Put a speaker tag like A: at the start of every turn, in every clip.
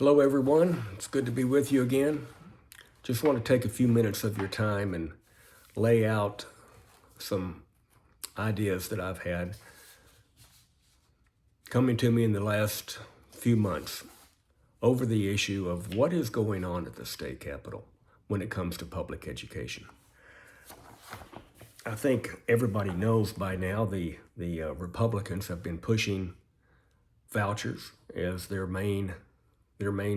A: Hello, everyone. It's good to be with you again. Just want to take a few minutes of your time and lay out some ideas that I've had coming to me in the last few months over the issue of what is going on at the state capitol when it comes to public education. I think everybody knows by now the Republicans have been pushing vouchers as their main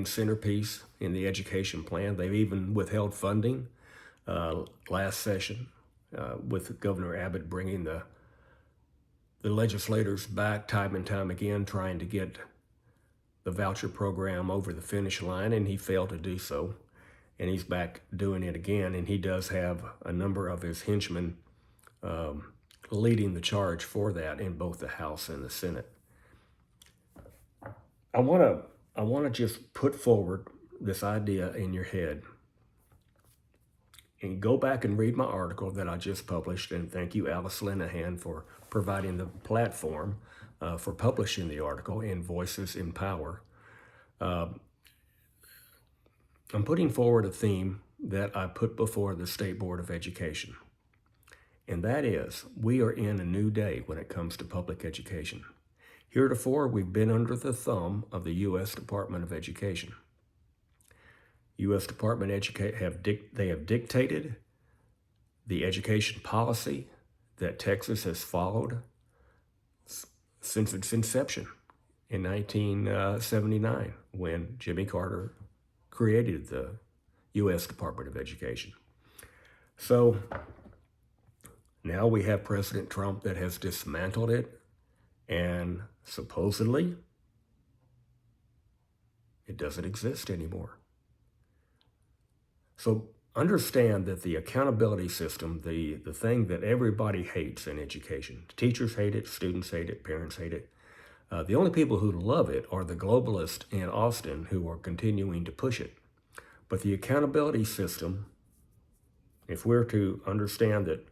A: centerpiece in the education plan. They've even withheld funding last session with Governor Abbott bringing the legislators back time and time again, trying to get the voucher program over the finish line, and he failed to do so. And he's back doing it again, and he does have a number of his henchmen leading the charge for that in both the House and the Senate. I want to just put forward this idea in your head. And go back and read my article that I just published, and thank you, Alice Linehan, for providing the platform for publishing the article in Voices in Power. I'm putting forward a theme that I put before the State Board of Education, and that is we are in a new day when it comes to public education. Heretofore, we've been under the thumb of the U.S. Department of Education. U.S. Department of Education they have dictated the education policy that Texas has followed since its inception in 1979, when Jimmy Carter created the U.S. Department of Education. So now we have President Trump that has dismantled it, and supposedly it doesn't exist anymore. So understand that the accountability system, the thing that everybody hates in education, teachers hate it, students hate it, parents hate it. The only people who love it are the globalists in Austin who are continuing to push it. But the accountability system, if we're to understand that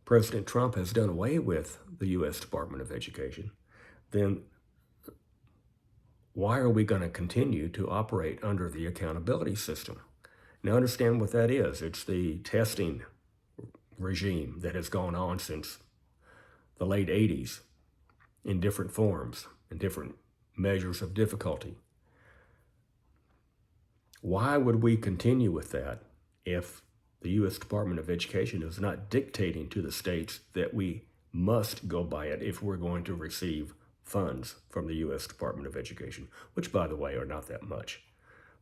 A: President Trump has done away with the U.S. Department of Education, then why are we going to continue to operate under the accountability system? Now understand what that is. It's the testing regime that has gone on since the late 80s in different forms and different measures of difficulty. Why would we continue with that if the U.S. Department of Education is not dictating to the states that we must go by it if we're going to receive funds from the U.S. Department of Education, which, by the way, are not that much.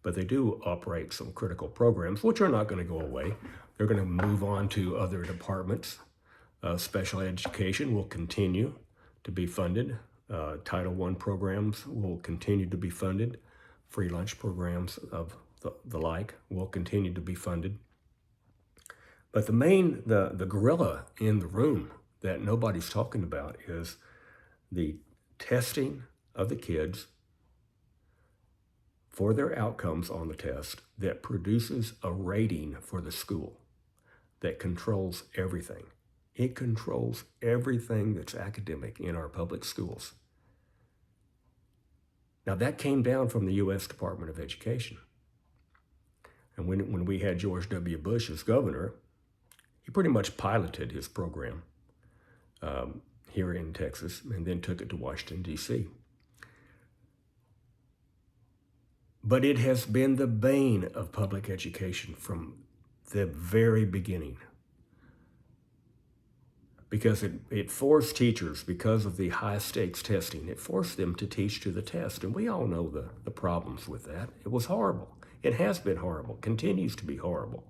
A: But they do operate some critical programs, which are not going to go away. They're going to move on to other departments. Special education will continue to be funded. Title I programs will continue to be funded. Free lunch programs of the like will continue to be funded. But the gorilla in the room that nobody's talking about is the testing of the kids for their outcomes on the test that produces a rating for the school that controls everything. It controls everything that's academic in our public schools. Now that came down from the U.S. Department of Education. And when we had George W. Bush as governor, he pretty much piloted his program here in Texas and then took it to Washington, D.C. But it has been the bane of public education from the very beginning, because it forced teachers, because of the high stakes testing, it forced them to teach to the test. And we all know the problems with that. It was horrible. It has been horrible, continues to be horrible.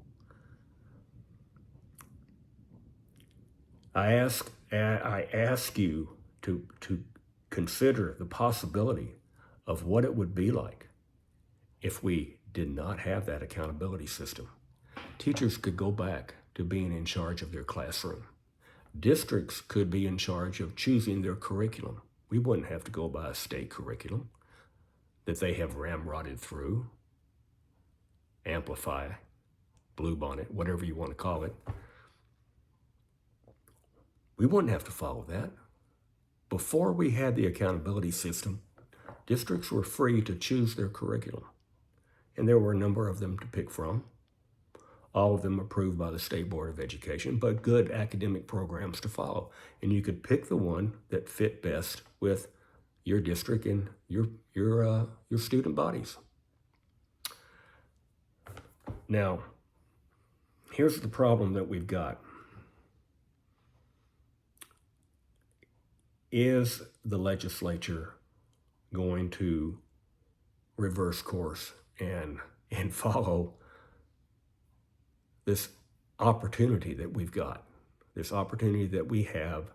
A: I ask you to consider the possibility of what it would be like if we did not have that accountability system. Teachers could go back to being in charge of their classroom. Districts could be in charge of choosing their curriculum. We wouldn't have to go by a state curriculum that they have ramrodded through, Amplify, Bluebonnet, whatever you want to call it. We wouldn't have to follow that. Before we had the accountability system, districts were free to choose their curriculum. and there were a number of them to pick from. All of them approved by the State Board of Education, but good academic programs to follow. And you could pick the one that fit best with your district and your student bodies. Now, here's the problem that we've got. Is the legislature going to reverse course and follow this opportunity that we've got, this opportunity that we have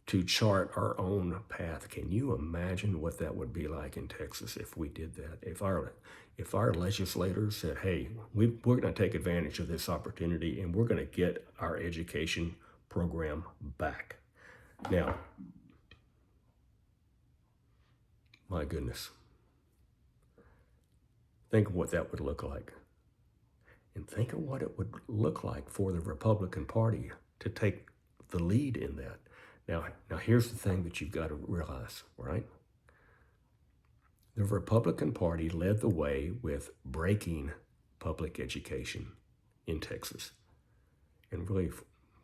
A: to chart our own path? Can you imagine what that would be like in Texas if we did that? If our legislators said, hey, we're going to take advantage of this opportunity and we're going to get our education program back. Now, my goodness, think of what that would look like. And think of what it would look like for the Republican Party to take the lead in that. Now here's the thing that you've got to realize, right? The Republican Party led the way with breaking public education in Texas and really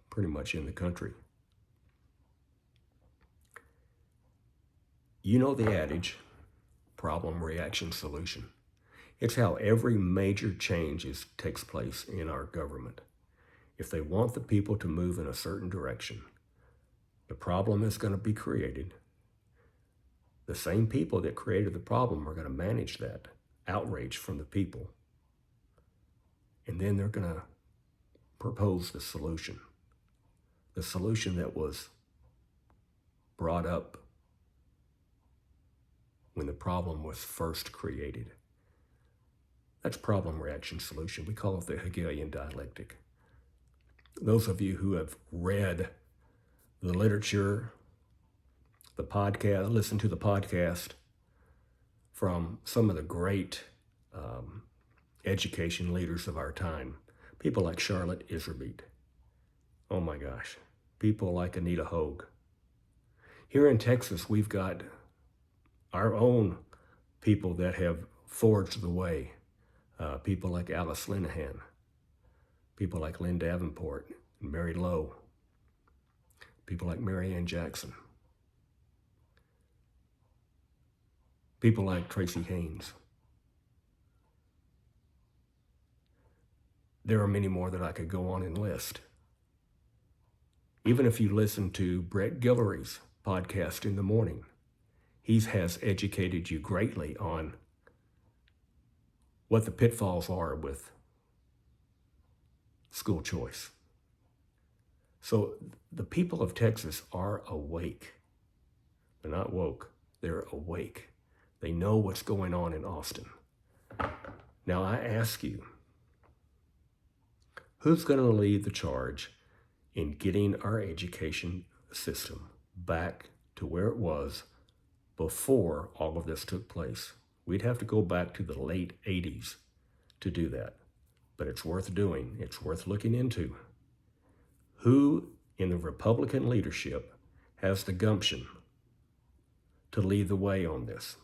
A: pretty much in the country. You know the adage, problem, reaction, solution. It's how every major change takes place in our government. If they want the people to move in a certain direction, the problem is going to be created. The same people that created the problem are going to manage that outrage from the people. And then they're going to propose the solution that was brought up when the problem was first created. That's problem, reaction, solution. We call it the Hegelian dialectic. Those of you who have read the literature, the podcast, listened to the podcast from some of the great education leaders of our time, people like Charlotte Iserbyt. Oh my gosh, people like Anita Hogue. Here in Texas, we've got our own people that have forged the way. People like Alice Linehan, people like Lynn Davenport and Mary Lowe, people like Mary Ann Jackson, people like Tracy Haynes. There are many more that I could go on and list. Even if you listen to Brett Guillory's podcast in the morning, he has educated you greatly on what the pitfalls are with school choice. So the people of Texas are awake. They're not woke, they're awake. They know what's going on in Austin. Now I ask you, who's going to lead the charge in getting our education system back to where it was before all of this took place? We'd have to go back to the late 80s to do that. But it's worth doing. It's worth looking into. Who in the Republican leadership has the gumption to lead the way on this?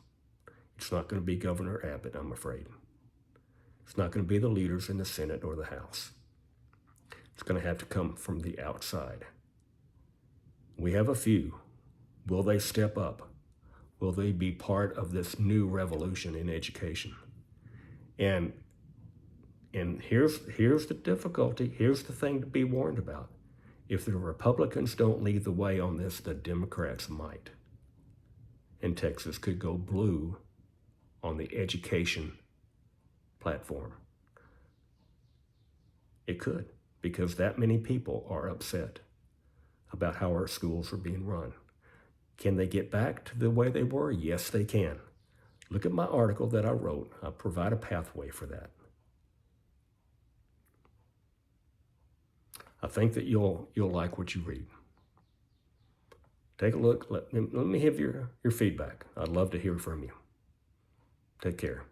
A: It's not going to be Governor Abbott, I'm afraid. It's not going to be the leaders in the Senate or the House. It's going to have to come from the outside. We have a few. Will they step up? Will they be part of this new revolution in education? And here's the difficulty. Here's the thing to be warned about. If the Republicans don't lead the way on this, the Democrats might. And Texas could go blue on the education platform. It could, because that many people are upset about how our schools are being run. Can they get back to the way they were? Yes, they can. Look at my article that I wrote. I provide a pathway for that. I think that you'll like what you read. Take a look. Let me have your feedback. I'd love to hear from you. Take care.